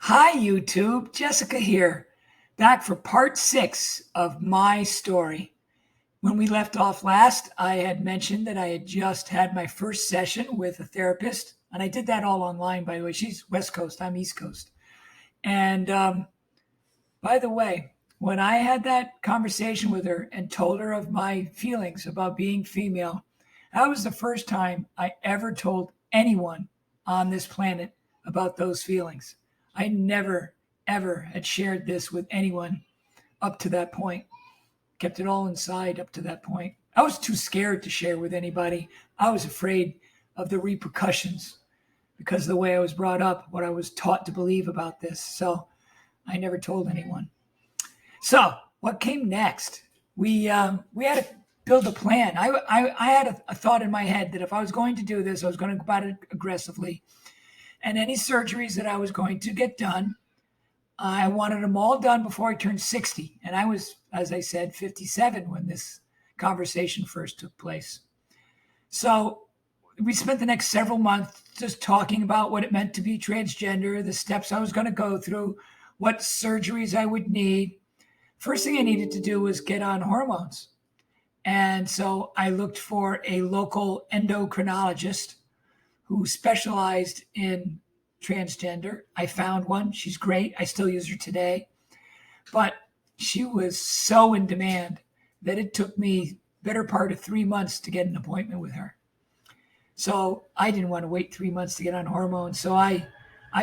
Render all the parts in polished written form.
Hi, YouTube. Jessica here, back for part 6 of my story. When we left off last, I had mentioned that I had just had my first session with a therapist, and I did that all online, by the way. She's West Coast, I'm East Coast. And by the way, when I had that conversation with her and told her of my feelings about being female, that was the first time I ever told anyone on this planet about those feelings. I never, ever had shared this with anyone up to that point. Kept it all inside up to that point. I was too scared to share with anybody. I was afraid of the repercussions because of the way I was brought up, what I was taught to believe about this. So I never told anyone. So what came next? We had to build a plan. I had a thought in my head that if I was going to do this, I was going to go about it aggressively. And any surgeries that I was going to get done, I wanted them all done before I turned 60. And I was, as I said, 57 when this conversation first took place. So we spent the next several months just talking about what it meant to be transgender, the steps I was going to go through, what surgeries I would need. First thing I needed to do was get on hormones. And so I looked for a local endocrinologist who specialized in transgender. I found one. She's great. I still use her today. But she was so in demand that it took me better part of 3 months to get an appointment with her. So I didn't want to wait 3 months to get on hormones. So I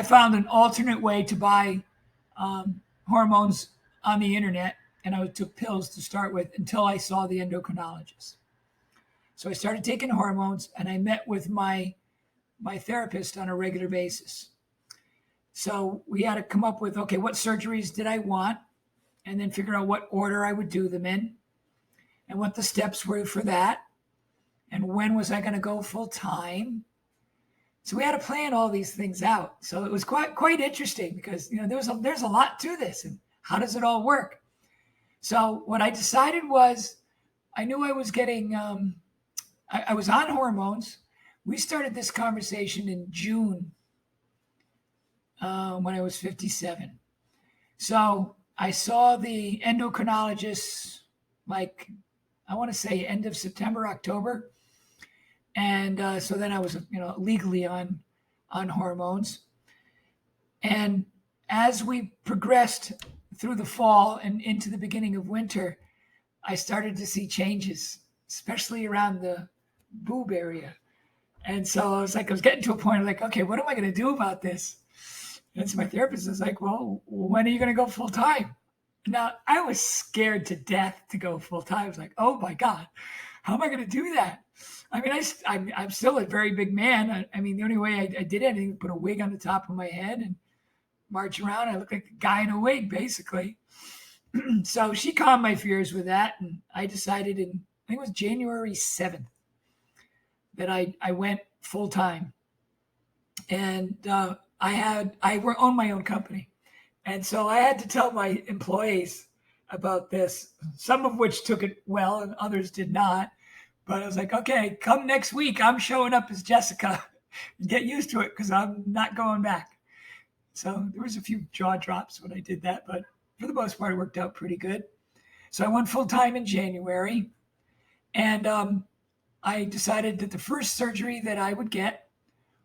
found an alternate way to buy hormones on the internet, and I took pills to start with until I saw the endocrinologist. So I started taking hormones, and I met with my therapist on a regular basis. So we had to come up with, okay, what surgeries did I want? And then figure out what order I would do them in and what the steps were for that. And when was I going to go full time? So we had to plan all these things out. So it was quite interesting because, there's a lot to this and how does it all work? So what I decided was I knew I was getting, I was on hormones. We started this conversation in June when I was 57. So I saw the endocrinologist, I want to say end of September, October. And so then I was, legally on hormones. And as we progressed through the fall and into the beginning of winter, I started to see changes, especially around the boob area. And so I was getting to a point of okay, what am I going to do about this? And so my therapist was like, well, when are you going to go full time? Now, I was scared to death to go full time. I was like, oh my God, how am I going to do that? I mean, I'm still a very big man. I mean, the only way I did anything was put a wig on the top of my head and march around. I looked like a guy in a wig, basically. So she calmed my fears with that. And I decided I think it was January 7th, that I went full time, and I own my own company, and so I had to tell my employees about this. Some of which took it well, and others did not. But I was like, okay, come next week, I'm showing up as Jessica. Get used to it because I'm not going back. So there was a few jaw drops when I did that, but for the most part, it worked out pretty good. So I went full time in January, and I decided that the first surgery that I would get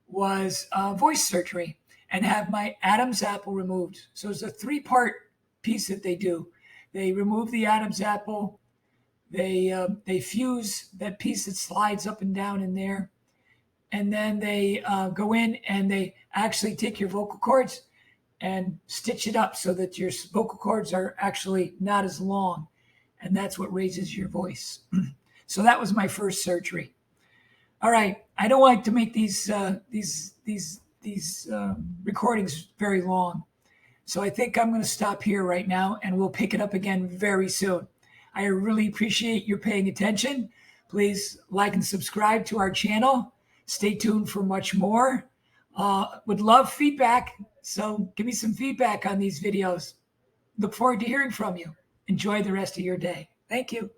was voice surgery and have my Adam's apple removed. So it's a 3-part piece that they do. They remove the Adam's apple. They fuse that piece that slides up and down in there. And then they go in and they actually take your vocal cords and stitch it up so that your vocal cords are actually not as long. And that's what raises your voice. So that was my first surgery. All right. I don't like to make these recordings very long. So I think I'm going to stop here right now, and we'll pick it up again very soon. I really appreciate your paying attention. Please like and subscribe to our channel. Stay tuned for much more. Would love feedback. So give me some feedback on these videos. Look forward to hearing from you. Enjoy the rest of your day. Thank you.